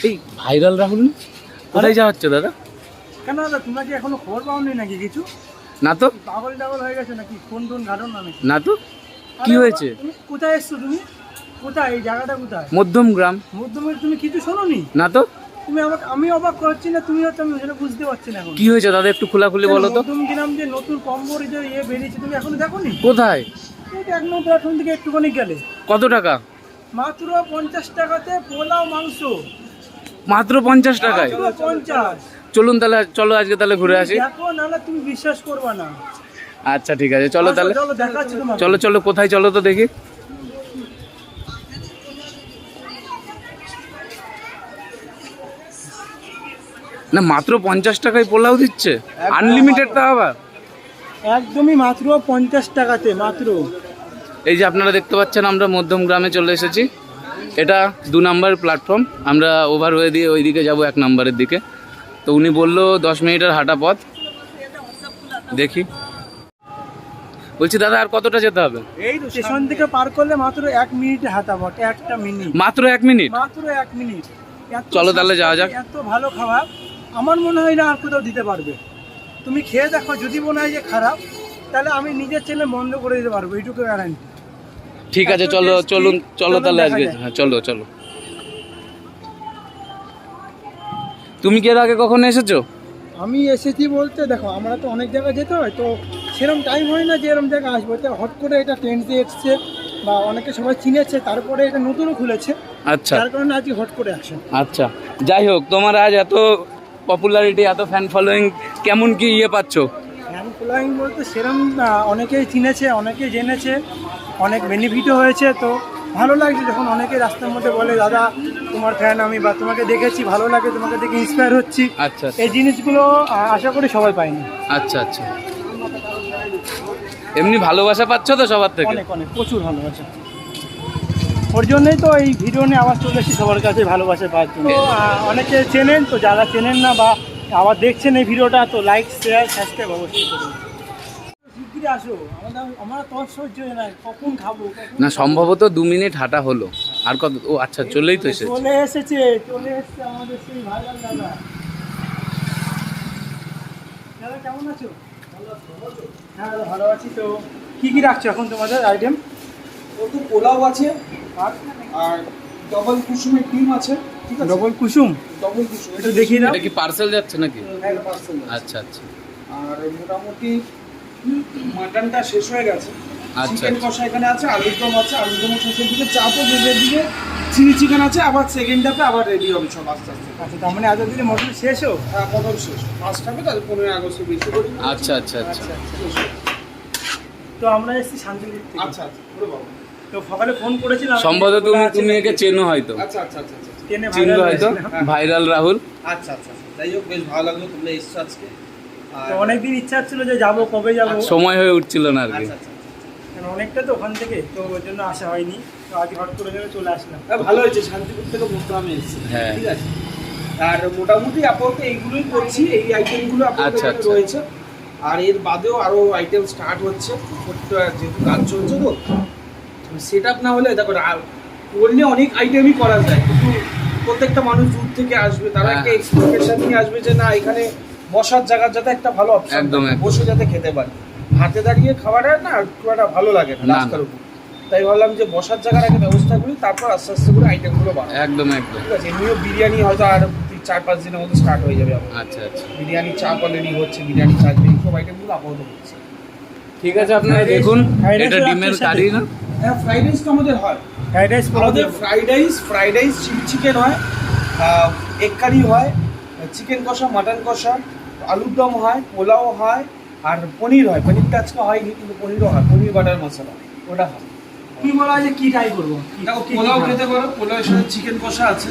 এই ভাইরাল রাহুল কোথায় যাওয়া হচ্ছে দাদা? কেন দাদা, তোমরা কি এখনো খবর পাওনি নাকি কিছু? না তো, পাগল টাগল হয়ে গেছে নাকি? ফোন টোন ঘাটন না নাকি? না তো, কি আরে হয়েছে? বাবা, তুমি কোথায় এসছো? তুমি কোথায়? এই জায়গাটা কোথায়? মধ্যম গ্রাম। মধ্যমের তুমি কিছু শোনোনি? না তো, তুমি আমাকে, আমি অবাক করছি না, তুমি হচ্ছে, আমি সেটা বুঝতে পারছি না এখন। কি হয়েছে দাদা একটু খোলাখুলি বলো তো। মধ্যম গ্রাম যে নতুন কম্বর যে বেরিয়েছে, তুমি এখনো দেখোনি? কোথায়? এই যে 1 নম্বর প্ল্যাটফর্ম থেকে একটুখানি গেলে কত টাকা? মাত্র 50 টাকাতে পোলাও মাংস। মাত্র 50 টাকায়? মাত্র 50। চলুন তাহলে, চলো আজকে তাহলে ঘুরে আসি। দেখো, নাহলে তুমি বিশ্বাস করবে না। আচ্ছা ঠিক আছে, চলো তাহলে। চলো দেখাচ্ছি তোমাকে। চলো চলো, কোথায় চলো তো দেখি। না মাত্র 50 টাকায় পোলাও দিচ্ছে, আনলিমিটেড তা আবার। একদমই মাত্র 50 টাকাতে, মাত্র। এই যে আপনারা দেখতে পাচ্ছেন, আমরা মধ্যম গ্রামে চলে এসেছি। এটা 2 নম্বর প্ল্যাটফর্ম। আমরা ওভারওয়ে দিয়ে ওইদিকে যাব 1 নম্বরের দিকে। তো উনি বললো 10 মিনিটের হাঁটা পথ। দেখি, বলছি দাদা আর কতটা যেতে হবে? এই স্টেশন থেকে পার করলে মাত্র 1 মিনিটে হাঁটা পথ, একটা মিনিট, মাত্র 1 মিনিট? মাত্র 1 মিনিট। এত চলো তাহলে সস্তা, যাওয়া যাক। এত ভালো খাবার আমার মনে হয় না আর কোথাও দিতে পারবে। তুমি খেয়ে দেখো, যদি মনে হয় যে খারাপ, তাহলে আমি নিজের চ্যানেল বন্ধ করে দিতে পারবো, এইটুকু গ্যারান্টি। ঠিক আছে, চলো চলুন, চলো তাহলে আজকে। হ্যাঁ চলো চলো। তুমি কি এর আগে কখনো এসেছো? আমি এসেছি বলতে, দেখো আমরা তো অনেক জায়গায় যেতে হয়, তো সেরকম টাইম হয় না যে এরকম জায়গায় আসবো। তো হট করে এটা ট্রেন্ডে এসছে, বা অনেকে সবাই চিনেছে, তারপরে এটা নতুনও খুলেছে, আচ্ছা তার কারণে আজকে হট করে আসছে। আচ্ছা, যাই হোক, তোমার আজ এত পপুলারিটি, এত ফ্যান ফলোয়িং, কেমন কি ইয়ে পাচ্ছো? ফ্যান ফলোয়িং বলতে সেরকম না, অনেকেই চিনেছে, অনেকেই জেনেছে, অনেক বেনিফিটও হয়েছে। তো ভালো লাগছে যখন অনেকে রাস্তার মধ্যে বলে দাদা তোমার ফ্যান আমি, বা তোমাকে দেখেছি ভালো লাগে, তোমাকে দেখে ইন্সপায়ার হচ্ছি। আচ্ছা এই জিনিসগুলো আশা করি সবাই পায়নি। আচ্ছা আচ্ছা, এমনি ভালোবাসা পাচ্ছ তো সবার থেকে? অনেক অনেক, প্রচুর ভালোবাসা। ওর জন্যই তো এই ভিডিও নিয়ে আবার চলে এসেছি সবার কাছে ভালোবাসা পাওয়ার জন্য। অনেকে চেনেন, তো যারা চেনেন না বা আবার দেখছেন এই ভিডিওটা, তো লাইক শেয়ার সাবস্ক্রাইব অবশ্যই করুন। শিগগিরই আসো, আমরা তোমার সহ্য হয় না, কখন খাবো না, সম্ভবত 2 মিনিট হাঁটা হলো। আর কত? ও আচ্ছা, চলেই তো এসেছে। চলে এসেছে আমাদের সেই ভাইরাল দাদা। দাদা কেমন আছো? হ্যাঁ দাদা ভালো আছি। তো কি কি রাখছো এখন তোমাদের আইটেম? তো পোলাও আছে, আর ডবল কুসুমের ডিম আছে। ঠিক আছে, ডবল কুসুম, ডবল কুসুম একটু দেখিয়ে দাও। এটা কি পার্সেল যাচ্ছে নাকি? পার্সেল। আচ্ছা আচ্ছা আর মোটামুটি মাটনটা শেষ হয়ে গেছে। আচ্ছা, চিকেন আচ্ছা। কষা এখানে আছে, আলুর দম আছে, আলুর দম শেষের দিকে, চাপও শেষের দিকে, চিলি চিকেন আছে, আবার সেকেন্ড হাফে আবার রেডি হবে সব আস্তে আস্তে। আচ্ছা, তার মানে এতদিনে মটন শেষও? হ্যাঁ, প্রথম শেষ ফার্স্ট হাফে, তাহলে 15 আগস্টে বেশি করি। আচ্ছা আচ্ছা আচ্ছা। তো আমরা এসেছি শান্তিপুর থেকে। আচ্ছা আচ্ছা, ওরে বাবা। তো সকালে ফোন করেছিলাম, সম্ভবত তুমি একে চেনো হয়তো। আচ্ছা আচ্ছা আচ্ছা আচ্ছা ট্রেনে চিনবে ভাইরাল হয়তো, হয়েছিল। ভাইরাল রাহুল। আচ্ছা আচ্ছা, যাই হোক, বেশ ভালো লাগলো তোমরা এসছো আজকে। আর তো অনেকদিন ইচ্ছা ছিল যে যাবো, কবে যাবো, সময় হয়ে উঠছিল না আর কি। আচ্ছা আচ্ছা, কারণ অনেকটা তো ওখান থেকে, তো ওই জন্য আসা হয়নি। তো আজ হট করে জন্য চলে আসলাম। ভালো হয়েছে, শান্তিপুর থেকে মধ্যমে এসেছি। হ্যাঁ। ঠিক আছে, আর মোটামুটি আপাতত এইগুলোই করছি, এই আইটেমগুলো আপাতত আচ্ছা, এখানে আচ্ছা। রয়েছে। আর এর বাদেও আরও আইটেম স্টার্ট হচ্ছে, যেহেতু কাজ চলছে, তো সেট আপ না হলে দেখো করলে অনেক আইটেমই করা যায়, কিন্তু প্রত্যেকটা মানুষ দূর থেকে আসবে, তারা হ্যাঁ, একটা হ্যাঁ। এক্সপেকটেশন নিয়ে আসবে যে না, এখানে বসার জায়গার যাতে একটা ভালো অপশন, একদম, একদম। বসে যাতে খেতে পারে। হাতে দাঁড়িয়ে খাওয়াটা না খুব একটা ভালো লাগে না না, রাস্তার উপর। তাই ভাবলাম যে বসার জায়গার আগে ব্যবস্থা করি, তারপর আস্তে আস্তে করে আইটেমগুলো বাড়াবো। একদম একদম। ঠিক আছে, এমনিও বিরিয়ানি হয়তো আর 4-5 দিনের মধ্যে স্টার্ট হয়ে যাবে আমার। আচ্ছা আচ্ছা, বিরিয়ানি চাপ অলরেডি হচ্ছে, বিরিয়ানি চাটনি, এইসব আইটেমগুলো আপাতত হচ্ছে। ঠিক আছে, আপনারা দেখুন। Fried rice এটা ও ডিমের রাখছে কারি না? হ্যাঁ, ফ্রাইড রাইস তো আমাদের হয়। ফ্রাইড রাইস পোলাও আমাদের ফ্রাইড রাইস চিলি চিকেন হয়, এগ কারি হয়, চিকেন কষা, মাটন কষা, আলুর দম হয়, পোলাও হয়, আর পনির হয়। পনিরটা আজকে হয়নি, কিন্তু পনিরও হয়, পনির বাটার মশলা, ওটা হয়। কি বলা হয় যে কি ট্রাই করবো? দেখো, পোলাও খেতে পারো, পোলাওয়ের সাথে চিকেন কষা আছে,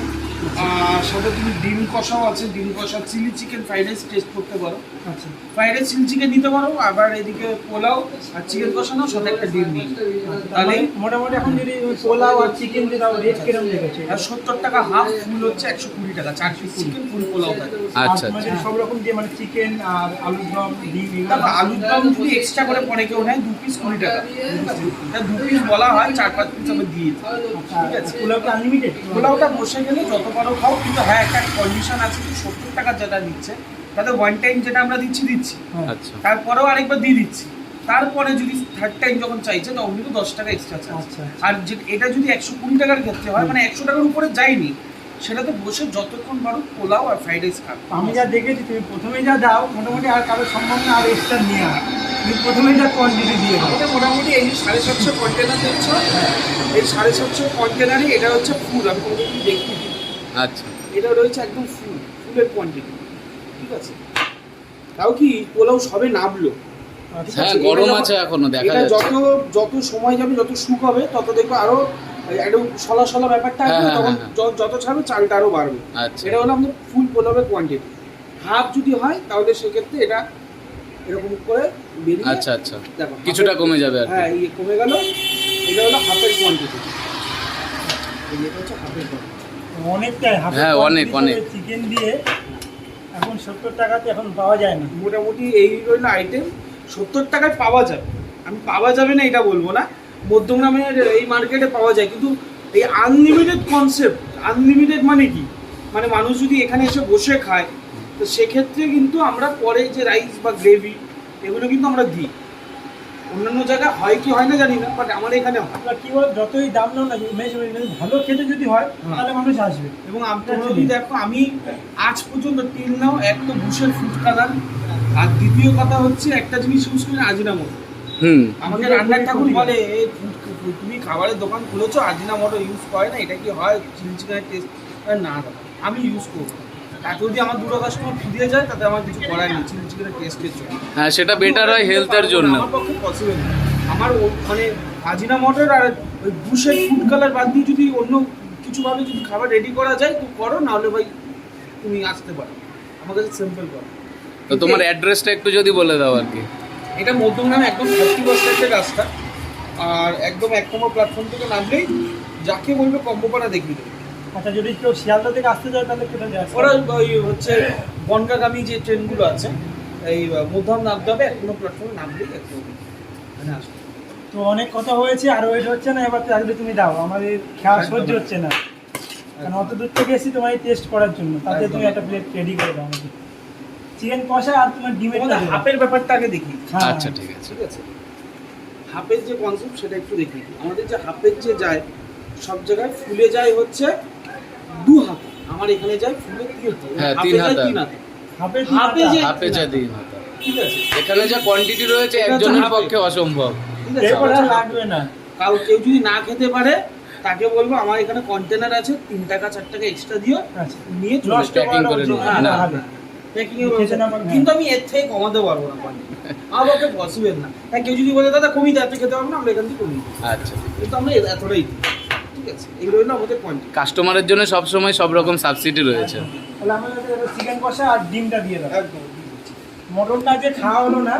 আর সাথে তুমি ডিম কষাও আছে, ডিম কষা, chilli chicken fried rice taste করতে পারো। আচ্ছা, ফ্রাইড রাইস চিলি চিকেন নিতে পারো, আবার এদিকে পোলাও আর চিকেন কষা নাও, সাথে একটা ডিম নিই। তাহলে মোটামুটি এখন যদি পোলাও আর চিকেন দিয়ে দাও, রেট কিরম রেখেছে? আর 70 টাকা হাফ, ফুল হচ্ছে 120 টাকা, 4 পিস চিকেন, ফুল পোলাও থাকে। আচ্ছা মানে আচ্ছা। সব রকম দিয়ে, মানে চিকেন আর আলুর দম, ডিম, এগুলো তারপর আলুর দম যদি এক্সট্রা করে পরে কেউ নেয়, 2 পিস 20 টাকা। 2 পিস বলা হয়, হয় 4-5 পিস আমি দিয়ে দিই। ঠিক আছে, পোলাওটা আনলিমিটেড? পোলাওটা বসে গেলে যত পারো খাও, কিন্তু হ্যাঁ একটা কন্ডিশন আছে যে 70 টাকা যেটা দিচ্ছে তাতে ওয়ান টাইম যেটা আমরা দিচ্ছি আচ্ছা তারপরেও আরেকবার দিয়ে দিচ্ছি, তারপরে যদি থার্ড টাইম যখন চাইছে তখন কিন্তু 10 টাকা এক্সট্রা চার্জ। আচ্ছা। আর যে এটা যদি 120 টাকার ক্ষেত্রে হয়, মানে 100 টাকার উপরে যায়নি, সেটাতে বসে যতক্ষণ পারো পোলাও আর ফ্রাইড রাইস খাবে। আমি যা দেখেছি তুমি প্রথমে যা দাও মোটামুটি আর কারো সম্ভব না আর এক্সট্রা নেওয়া, তুমি প্রথমেই যা কোয়ান্টিটি দিয়ে দাও। আমাদের মোটামুটি এই যে 750 কন্টেনার দিচ্ছ, এই 750 কন্টেনারই এটা হচ্ছে ফুল। আমি তোমাকে একটু দেখিয়ে দিই, আচ্ছা এটা রয়েছে একদম ফুলের কোয়ান্টিটি। ঠিক আছে, তাও কি পোলাও সবে নামলো। ঠিক হ্যাঁ আছে, গরম এটা যখন- আছে এখনো দেখা এটা যাচ্ছে। যত সময় যাবে, যত শুক হবে, তত দেখবে আরো একদম সলা ব্যাপারটা আসবে, হ্যাঁ, তখন হ্যাঁ, যত ছাড়বে চালটা আরো বাড়বে। আচ্ছা এটা হলো আমাদের ফুল পোলাওয়ের কোয়ান্টিটি। হাফ যদি হয় তাহলে সেক্ষেত্রে এটা এরকম করে বেরিয়ে আচ্ছা আচ্ছা দেখো কিছুটা হাফের- কমে যাবে আর কি। হ্যাঁ ইয়ে কমে গেল। এটা হলো হাফের কোয়ান্টিটি, এটা হচ্ছে হাফের কোয়ান্টিটি। অনেকটাই হ্যাঁ, অনেক। চিকেন দিয়ে এখন 70 টাকাতে এখন পাওয়া যায় না। মোটামুটি এই রইল আইটেম। 70 টাকায় পাওয়া যাবে, আমি পাওয়া যাবে না এটা বলবো না, মধ্যমগ্রামের এই মার্কেটে পাওয়া যায়। কিন্তু এই আনলিমিটেড কনসেপ্ট, আনলিমিটেড মানে কি, মানে মানুষ যদি এখানে এসে বসে খায়, তো সেক্ষেত্রে কিন্তু আমরা পরে যে রাইস বা গ্রেভি এগুলো কিন্তু আমরা দিই। অন্যান্য জায়গায় হয় কি হয় না জানি না, বাট আমার এখানে হয়। আপনার কি বল, যতই দাম নাও না ভালো খেতে যদি হয় তাহলে মানুষ আসবে। এবং তোমরা যদি দেখো, আমি আজ পর্যন্ত টিল নাও এক তো বুশের ফুড কালার, আর দ্বিতীয় কথা হচ্ছে একটা জিনিস ইউজ করি আজিনামোটো। আমাকে রান্নার ঠাকুর বলে, তুমি খাবারের দোকান খুলেছো আজিনামোটো ইউজ করে না, এটা কি হয় চিলি চিকেনের টেস্ট? না দাদা, আমি ইউজ করবো। আর যদি আমার দুটো কাস্টমার ফিরে যায় তাতে আমার কিছু করার নেই চিলি চিকেনের টেস্টের জন্য। হ্যাঁ সেটা বেটার হয় হেলথের জন্য। আমার পক্ষে পসিবল না। আমার মানে আজিনামোটোর আর ওই বুশের ফুড কালার বাদ দিয়ে যদি অন্য কিছুভাবে যদি খাবার রেডি করা যায় তো করো, না হলে ভাই তুমি আসতে পারো আমার কাছে, সিম্পল করো। তো তোমার অ্যাড্রেসটা একটু যদি বলে দাও আর কি। এটা মধ্যমগ্রাম একদম 30 বাস স্ট্যান্ডের রাস্তা, আর একদম 1 নম্বর প্ল্যাটফর্ম থেকে নামলেই যাকে বলবে কম্বোপাড়া দেখিয়ে দেবে। আচ্ছা, যদি কেউ শিয়ালদা থেকে আসতে চায় তাহলে কোথায় যায়? ওরা ওই হচ্ছে বনগাগামী যে ট্রেনগুলো আছে, এই মধ্যম নামতে হবে, 1 নম্বর প্ল্যাটফর্মে নামলেই একদম এখানে আসবে। তো অনেক কথা হয়েছে, আর ওয়েট হচ্ছে না, এবার তাহলে তুমি দাও, আমাদের খাওয়া সহ্য হচ্ছে না, কারণ অত দূর থেকে এসেছি তোমায় টেস্ট করার জন্য, তাতে তুমি একটা প্লেট রেডি করে দাও আমাকে। চিকেন কষা আর তোমার ডিমের তোমাদের হাফের ব্যাপারটা আগে দেখি। আচ্ছা ঠিক আছে। ঠিক আছে, হাফের যে কনসেপ্ট সেটা একটু দেখি। আমাদের যে হাফের যে যায়, সব জায়গায় ফুলে যায় হচ্ছে 2 হাত, আমার এখানে যায় ফুলে 3 হাত। হ্যাঁ, হাফে 3 যায় হাতা। 3 হাত। হাফে হাফে যে হাফে যা দিই মাথা। ঠিক আছে, এখানে যা কোয়ান্টিটি রয়েছে এটা হচ্ছে একজনের হাফে। পক্ষে অসম্ভব। ঠিক আছে, এরপর আর আচ্ছা, লাগবে না। কেউ যদি না খেতে পারে তাকে বলবো আমার এখানে কন্টেনার আছে, 3 টাকা 4 টাকা এক্সট্রা দিও, আচ্ছা, নিয়ে চলে নষ্ট যাও। packing করার করে জন্য নিও। আলাদা না, হবে। Packing এর খেতে না ব্যবস্থা। পারলে, কিন্তু আমি এর থেকে কমাতে পারবো না কোয়ান্টিটি, আমার পক্ষে পসিবল না। তাই কেউ যদি বলে দাদা কমিয়ে দেয়, আপনি খেতে পারবেন না, আমরা এখান থেকে কমিয়ে দিই। আচ্ছা কিন্তু আমরা এতটাই দিই। ঠিক আছে, এই রইল আমাদের কোয়ান্টিটি। কাস্টমারের জন্য সব সময় সব রকম সাবসিডি রয়েছে। তাহলে আমাদের চিকেন কষা আর ডিমটা দিয়ে দাও। একদম। মটনটা যে খাওয়া হলো না,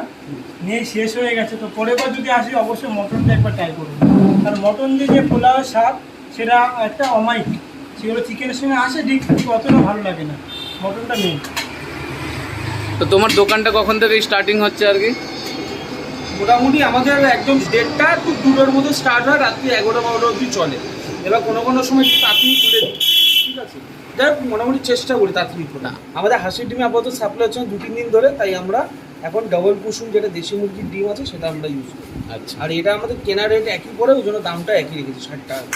নিয়ে শেষ হয়ে গেছে, তো পরের বার যদি আসি অবশ্যই মটনটা একবার ট্রাই করবো। কারণ মটন দিয়ে যে পোলাওয়ের স্বাদ সেটা একটা অমায়িক, সেগুলো চিকেনের সঙ্গে আসে ঠিক অতটা ভালো লাগে না, মটনটা মেন। তো তোমার দোকানটা কখন থেকে স্টার্টিং হচ্ছে আর কি? মোটামুটি আমাদের একদম 1:30 টু 2টার মধ্যে স্টার্ট হয়, রাত্রি 11-12 অবধি চলে। এবার কোনো সময় একটু তাড়াতাড়ি খুলে দিই। ঠিক আছে, যাই হোক মোটামুটি চেষ্টা করি তাড়াতাড়ি খোলা। আমাদের হাঁসের ডিমে আপাতত সাপ্লাই হচ্ছে 2-3 দিন ধরে, তাই আমরা এখন ডবল কুসুম যেটা দেশি মুরগির ডিম আছে সেটা আমরা ইউজ করি। আচ্ছা, আর এটা আমাদের কেনা রেট একই পড়ে, ওই জন্য দামটা একই রেখেছি 60 টাকা।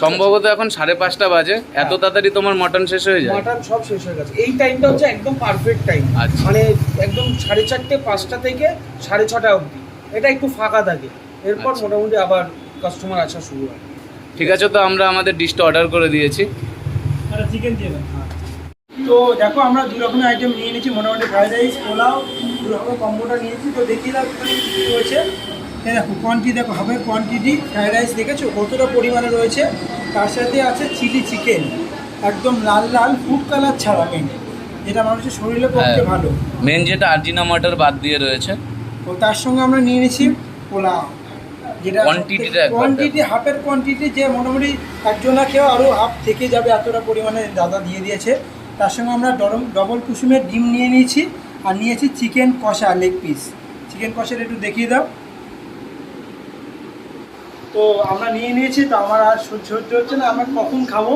সম্ভবত এখন 5:30 বাজে, এত তাড়াতাড়ি তোমার মটন শেষ হয়ে যায়? মাটন সব শেষ হয়ে গেছে। এই টাইমটা হচ্ছে একদম পারফেক্ট টাইম, আচ্ছা। মানে একদম 4:30 5টা থেকে 6:30 অবধি এটা একটু ফাঁকা থাকে, এরপর আচ্ছা। মোটামুটি আবার কাস্টমার আসা শুরু হয়। ঠিক আছে, তো আমরা আমাদের ডিশটা অর্ডার করে দিয়েছি। আর চিকেন দিয়ে দাও। তো দেখো আমরা 2 রকমের আইটেম নিয়ে নিয়েছি, মোটামুটি ফ্রাইড রাইস, পোলাও, 2 রকমের কম্বোটা নিয়েছি। তো দেখিয়ে দাও কী কী রয়েছে। এই দেখো কোয়ান্টিটি, দেখো হাফের কোয়ান্টিটি ফ্রাইড রাইস দেখেছো কতটা পরিমাণে রয়েছে। তার সাথে আছে চিলি চিকেন, একদম লাল লাল ফুড কালার ছাড়া, মেন যেটা মানুষের শরীরের পক্ষে ভালো। মেন যেটা আজিনামোটোর বাদ দিয়ে রয়েছে। তো তার সঙ্গে আমরা নিয়ে নিয়েছি পোলাও, যেটা কোয়ান্টিটিটা একবার কোয়ান্টিটি হাফের কোয়ান্টিটি, যে মোটামুটি একজনা খেয়েও আরও হাফ থেকে যাবে এতটা পরিমাণে দাদা দিয়ে দিয়েছে। তার সঙ্গে আমরা ডবল কুসুমের ডিম নিয়ে নিয়েছি, আর নিয়েছি চিকেন কষা লেগ পিস। চিকেন কষাটা একটু দেখিয়ে দাও। তো আমরা নিয়ে নিয়েছি, তো আমার আর সহ্য হচ্ছে না, আমরা কখন খাবো।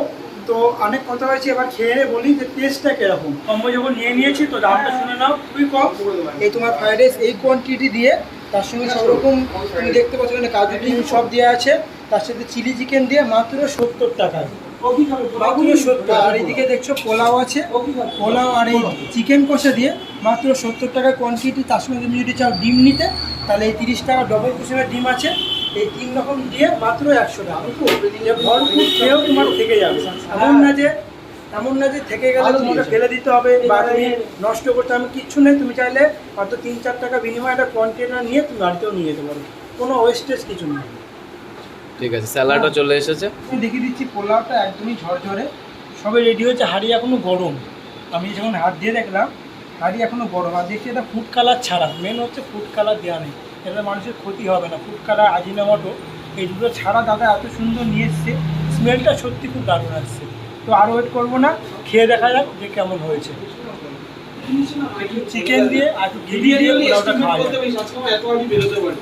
তো অনেক কথা হয়েছে, এবার খেয়ে বলি যে টেস্টটা কীরকম। কম্বো যখন নিয়ে নিয়েছি তো দামটা শুনে নাও, খুবই কম। এই তোমার ফ্রাইড রাইস এই কোয়ান্টিটি দিয়ে তার সঙ্গে সব রকম তুমি দেখতে পাচ্ছ এখানে কাজু ডিম সব দেওয়া আছে, তার সাথে চিলি চিকেন দিয়ে মাত্র 70 টাকায়, মাত্র 70। আর এইদিকে দেখছো পোলাও আছে, পোলাও আর এই চিকেন কষা দিয়ে মাত্র 70 টাকার কোয়ান্টিটি। তার সঙ্গে তুমি যদি চাও ডিম নিতে তাহলে এই 30 টাকা ডবল কুসুমের ডিম আছে। এই 3 রকম দিয়ে মাত্র 100 টাকা। ভরপুর খেয়েও তোমার থেকে যাবে, এমন না যে থেকে গেলে তোমাকে ফেলে দিতে হবে বা তুমি নষ্ট করতে হবে, কিচ্ছু নেই। তুমি চাইলে হয়তো 3-4 টাকা বিনিময়ে একটা কন্টেনার নিয়ে তুমি গাড়িতেও নিয়ে যেতে পারো, কোনো ওয়েস্টেজ কিছু নেই। ঠিক আছে, স্যালাডও চলে এসেছে। আমি দেখিয়ে দিচ্ছি, পোলাওটা একদমই ঝরঝরে, সবে রেডি হয়েছে, হাঁড়ি এখনও গরম। আমি যখন হাত দিয়ে দেখলাম হাঁড়ি এখনও গরম। আর দেখছি এটা ফুড কালার ছাড়া, মেন হচ্ছে ফুড কালার দেওয়া নেই, এতে মানুষের ক্ষতি হবে না। ফুড কালার, আজিনামোটো এই দুটো ছাড়া দাদা এত সুন্দর নিয়ে এসছে, স্মেলটা সত্যি খুব দারুণ আসছে। তো আর ওয়েট করবো না, খেয়ে দেখা যাক যে কেমন হয়েছে। চিকেন দিয়ে আর ঘি দিয়ে পোলাওটা খাওয়া যাবে। এত আমি বেরোতে পারি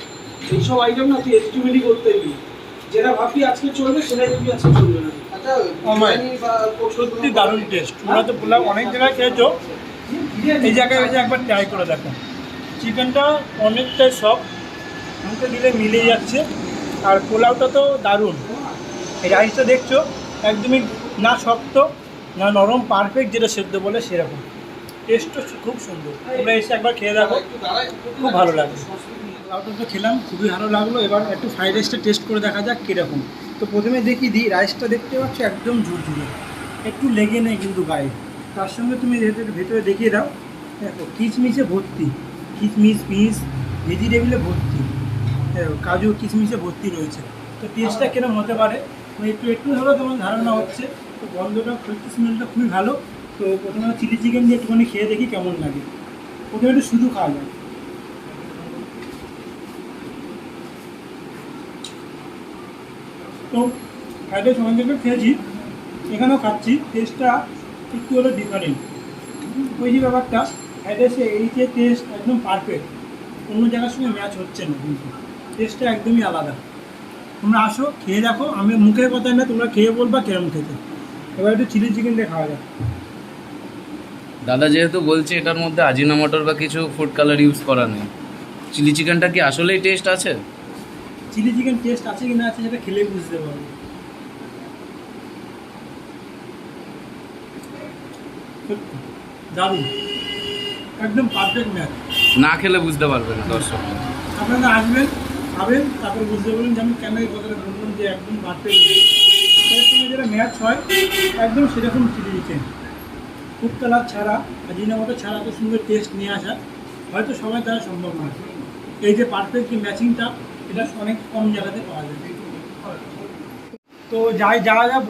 এইসব আইটেম না, তুই এস্টিমেটই করতে পারবি, যেটা ভাবি আজকে চলবে সেটাই তুমি আজকে চলবে না। সত্যি দারুণ টেস্ট। তোমরা তো পোলাও অনেক জায়গায় খেয়েছো, এই জায়গায় এসে একবার ট্রাই করে দেখো। চিকেনটা অনেকটাই সফট, মুখে দিলে মিলে যাচ্ছে। আর পোলাওটা তো দারুণ। এই রাইসটা দেখছো একদমই না শক্ত না নরম, পারফেক্ট যেটা সেদ্ধ বলে সেরকম। টেস্টও খুব সুন্দর, তোমরা এসে একবার খেয়ে দেখো, খুব ভালো লাগবে। পোলাওটা তো খেলাম, খুবই ভালো লাগলো। এবার একটু ফ্রাইড রাইসটা টেস্ট করে দেখা যাক কীরকম। তো প্রথমে দেখিয়ে দিই, রাইসটা দেখতে পাচ্ছ একদম ঝুরঝুরে, একটু লেগে নেই কিন্তু গায়ে। তার সঙ্গে তুমি ভেতরে দেখিয়ে দাও, দেখো কিশমিশে ভর্তি, কিশমিশ পিস ভেজিটেবিলে ভর্তি, কাজু কিশমিশে ভর্তি রয়েছে। তো টেস্টটা কিরকম হতে পারে একটু হলেও তোমার ধারণা হচ্ছে। তো গন্ধটা সত্যি, স্মেলটা খুবই ভালো। তো প্রথমে চিলি চিকেন দিয়ে একটুখানি খেয়ে দেখি কেমন লাগে। প্রথমে একটু শুধু খাওয়া যায়। তো ফ্রাইড রাইস অনেক জায়গায় খেয়েছি, এখানেও খাচ্ছি, টেস্টটা একটু হলো ডিফারেন্ট। ওই যে ব্যাপারটা, ফ্রাইড রাইসে এই যে টেস্ট একদম পারফেক্ট, অন্য জায়গার সঙ্গে ম্যাচ হচ্ছে না, কিন্তু টেস্টটা একদমই আলাদা। তোমরা আসো, খেয়ে দেখো। আমি মুখের কথা না, তোমরা খেয়ে বলবা কেরম খেতে। এবার একটু চিলি চিকেন দিয়ে খাওয়া যাক। দাদা যেহেতু বলছে এটার মধ্যে আজিনামোটোর বা কিছু ফুড কালার ইউজ করা নেই, চিলি চিকেনটা কি আসলেই টেস্ট আছে? চিলি চিকেন টেস্ট আছে কি না আছে সেটা খেলেই বুঝতে পারবে। দারুণ, একদম পারফেক্ট ম্যাচ। না খেলে বুঝতে পারবেন দর্শক। আপনারা আসবেন, খাবেন, তারপর বুঝতে পারবেন যে আমি কেন এই কথাটা বললাম যে একদম পারফেক্ট ম্যাচ। এর সঙ্গে যেটা ম্যাচ হয় একদম সেরকম চিলি চিকেন, ফুড কালার ছাড়া, আজিনামোটো ছাড়া এত সুন্দর টেস্ট নিয়ে আসা হয়তো সবার দ্বারা সম্ভব নয়। এই যে পারফেক্ট যে ম্যাচিংটা, এটা অনেক কম জায়গাতে পাওয়া যায়। তো যা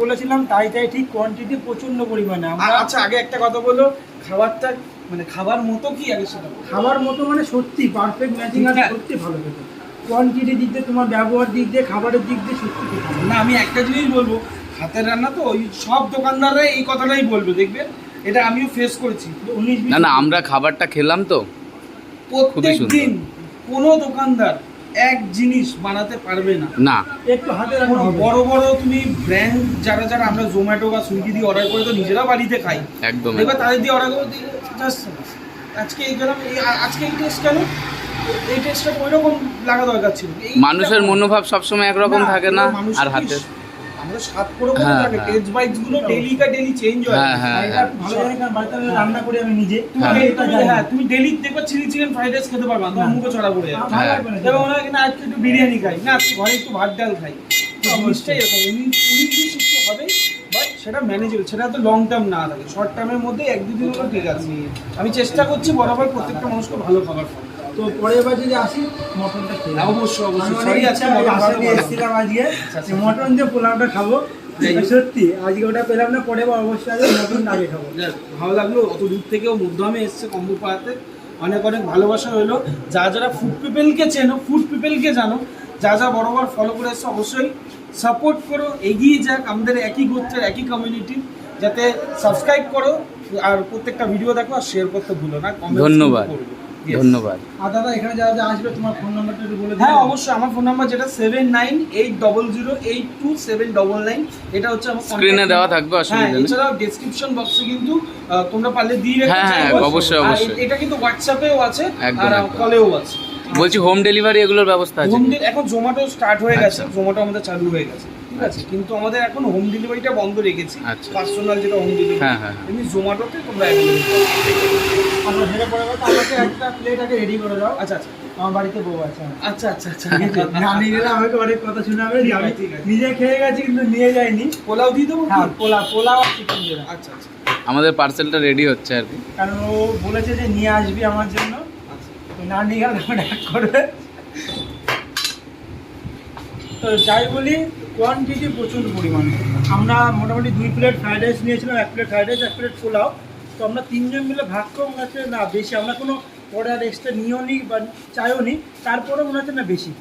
বলেছিলাম তাই ঠিক, কোয়ান্টিটি প্রচণ্ড পরিমাণে। আমরা আচ্ছা, আগে একটা কথা বলো, খাবারটা মানে খাবার মতো কি আগে সেটা খাবার মতো মানে সত্যি পারফেক্ট ম্যাচিং আছে, সত্যি ভালো খেতে। কোয়ান্টিটির দিক দিয়ে, তোমার ব্যবহার দিক দিয়ে, খাবারের দিক দিয়ে সত্যি খুব ভালো। না, আমি একটা জিনিস বলবো, হাতের রান্না তো ওই সব দোকানদাররা এই কথাটাই বলবে, দেখবেন এটা আমিও ফেস করেছি। না আমরা খাবারটা খেলাম তো, প্রত্যেক দিন কোনো দোকানদার এক জিনিস বানাতে পারবে না। না, একটু হাতে রান্না হবে। বড় বড় তুমি ব্র্যান্ড যারা আমরা জোম্যাটো বা সুইগি দিয়ে অর্ডার করে তো নিজেরা বাড়িতে খাই, একদম। এবার তাদের দিয়ে অর্ডার করে জাস্ট আজকে এই গেলাম, আজকে এই টেস্ট কেন, এই টেস্টটা ওই রকম লাগা দরকার ছিল। মানুষের মনোভাব সবসময় একরকম থাকে না, আর হাতে আমরা স্বাদ করে করে থাকে, টেস্ট বাইটস গুলো ডেইলি চেঞ্জ হয়। এটা ভালো জানি, কারণ বাড়িতে আমি রান্না করি আমি নিজে। তুমি ডেইলি দেখবে চিলি চিকেন ফ্রাইড রাইস খেতে পারবে না, তোমার মুখে ছড়া পড়ে যাবে। এবং মনে হয় না আজকে একটু বিরিয়ানি খাই, না আজকে ঘরে একটু ভাত ডাল খাই, জিনিসটাই এরকম 19-20 একটু হবে, বাট সেটা ম্যানেজেবল, সেটা তো লং টার্ম না থাকে, শর্ট টার্মের মধ্যে 1-2 দিন হলো ঠিক আছে। আমি চেষ্টা করছি বরাবর প্রত্যেকটা মানুষকে ভালো খাবার খাওয়া। তো পরের বার যদি আসি মটনটা খেয়ে অবশ্যই অনেক ইচ্ছা, এসেছিলাম আজকে মটন দিয়ে পোলাওটা খাবো। সত্যি আজকে ওটা পেলাম না, পরের বার অবশ্যই আজকে মটন আগে খাবো। ভালো লাগলো, অত দূর থেকেও মধ্যমে এসছে কম্বো পাড়াতে, অনেক অনেক ভালোবাসা হলো। যারা ফুড পিপলকে চেনো, ফুড পিপলকে জানো, যা বরাবর ফলো করে এসছে, অবশ্যই সাপোর্ট করো, এগিয়ে যাক আমাদের একই গোত্রের একই কমিউনিটি, যাতে সাবস্ক্রাইব করো আর প্রত্যেকটা ভিডিও দেখো আর শেয়ার করতে ভুলো না। ধন্যবাদ। Yes. ধন্যবাদ। আর দাদা এখানে যারা যারা আসবে তোমার ফোন নাম্বারটা একটু বলে হ্যাঁ দিন। অবশ্যই, আমার ফোন নাম্বার যেটা 7980827799, এটা হচ্ছে আমার স্ক্রিনে দেওয়া থাকবে, হ্যাঁ, অসুবিধা নেই। এছাড়াও ডেসক্রিপশন বক্সে কিন্তু তোমরা পারলে দিয়ে রাখতে হ্যাঁ, হ্যাঁ, চাইবো। অবশ্যই, আর অবশ্যই। এটা কিন্তু হোয়াটসঅ্যাপেও আছে একদম, আর একদম। কলেও আছে। বলছি হোম ডেলিভারি এগুলোর ব্যবস্থা আছে? হোম এখন জোম্যাটো স্টার্ট হয়ে গেছে, আচ্ছা। জোম্যাটো আমাদের চালু হয়ে গেছে, ঠিক আছে, কিন্তু আমাদের এখন হোম ডেলিভারিটা বন্ধ রেখেছি, আচ্ছা। পার্সোনাল যেটা হোম ডেলিভারি। হ্যাঁ, হ্যাঁ, হ্যাঁ। এমনি জোম্যাটোতে তোমরা অ্যাভেলেবল। আমরা যেটা পরে কথা আমাকে একটা প্লেট আগে রেডি করে দাও। আচ্ছা আচ্ছা আমার বাড়িতে বউ আছে। আচ্ছা আচ্ছা আচ্ছা নানি গেলে আমাকে অনেক কথা শোনাবে যে আমি ঠিক আছে। নিজে খেয়ে গেছি কিন্তু নিয়ে যাইনি। পোলাও দিয়ে দেবো কি? হ্যাঁ, পোলাও আর চিকেন দিয়ে দাও। আচ্ছা আচ্ছা আমাদের পার্সেলটা রেডি হচ্ছে আর কি। কারণ ও বলেছে যে নিয়ে আসবি আমার জন্য, আচ্ছা। তো না নিয়ে গেলে আমার এক করবে। তো যাই বলি, কোয়ান্টিটি প্রচুর পরিমাণে। আমরা মোটামুটি 2 প্লেট ফ্রাইড রাইস নিয়েছিলাম, 1 plate fried rice, 1 plate pulao. তো আমরা 3 জন মিলে ভাগ করে মনে হচ্ছে না বেশি, আমরা কোনো অর্ডার এক্সট্রা নিও নি বা চাইও নি, তারপরে মনে হচ্ছে না বেশি,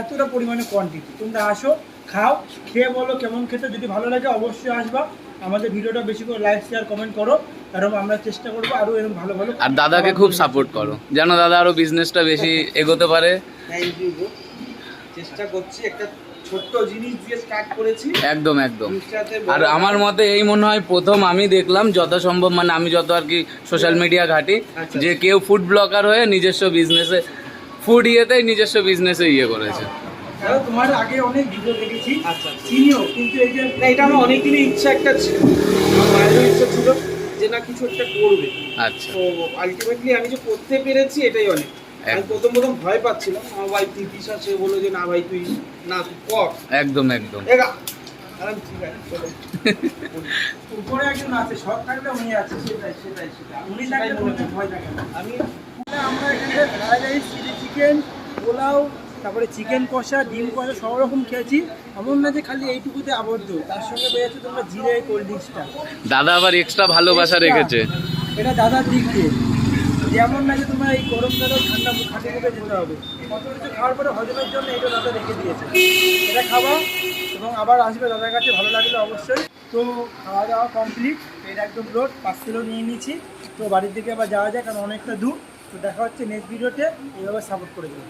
এতটা পরিমাণে কোয়ান্টিটি। তোমরা আসো, খাও, খেয়ে বলো কেমন খেতে। যদি ভালো লাগে অবশ্যই আসবা, আমাদের ভিডিওটা বেশি করে লাইক শেয়ার কমেন্ট করো, কারণ আমরা চেষ্টা করবো আরও এরকম ভালো ভালো। আর দাদাকে খুব সাপোর্ট করো, যেন দাদা আরো বিজনেসটা বেশি এগোতে পারে। থ্যাংক ইউ গো, চেষ্টা করছি, একটা ছোট্ট জিনিস দিয়ে স্টার্ট করেছি। একদম একদম। জিনিসটাতে আর আমার মতে এই মনে হয় প্রথম আমি দেখলাম যথাসম্ভব, মানে আমি যত আর কি সোশ্যাল মিডিয়া ঘাঁটি, আচ্ছা। যে কেউ ফুড ব্লগার হয়ে নিজস্ব বিজনেসে ফুড ইয়েতেই নিজস্ব বিজনেসে ইয়ে করেছে। কারণ তোমার আগে অনেক ভিডিও দেখেছি, আচ্ছা। চিনিও, কিন্তু এই যে না, এটা আমার অনেকদিনই ইচ্ছা একটা ছিল, আমার মায়েরও ইচ্ছা ছিল যে না কিছু একটা করবে। আচ্ছা। তো আলটিমেটলি আমি যে করতে পেরেছি এটাই অনেক। আমি প্রথম প্রথম ভয় পাচ্ছিলাম, আমার ভাই তীতিশা, সে বললো যে না ভাই তুই কর। একদম একদম। এগা আরাম, ঠিক আছে চলো। উপরে একজন আছে, সব থাকলে উনি আছে, সেটাই সেটাই সেটাই উনি থাকলে কোনো ভয় থাকে না। আমি আমরা এখানে fried rice, chilli chicken, pulao, তারপরে চিকেন কষা, ডিম কষা সব রকম খেয়েছি। এমন না যে খালি এইটুকুতে আবদ্ধ, তার সঙ্গে পেয়েছে তোমরা জিরে কোল্ড ড্রিঙ্কসটা। দাদা আবার এক্সট্রা ভালোবাসা রেখেছে। এটা দাদার দিক দিয়ে, যেমন না যে তোমরা এই গরমকালেও ঠান্ডা খাটে মুখে যেতে হবে, কত কিছু খাওয়ার পরে হজমের জন্য এটা দাদা রেখে দিয়েছে। এটা খাওয়া এবং আবার আসবে দাদার কাছে, ভালো লাগলে অবশ্যই। তো খাওয়া দাওয়া কমপ্লিট, এটা একদম লোড, পার্সেলও নিয়ে নিয়েছি। তো বাড়ির দিকে আবার যাওয়া যায়, কারণ অনেকটা দূর। তো দেখা হচ্ছে নেক্সট ভিডিওতে, এইভাবে সাপোর্ট করে দেবো।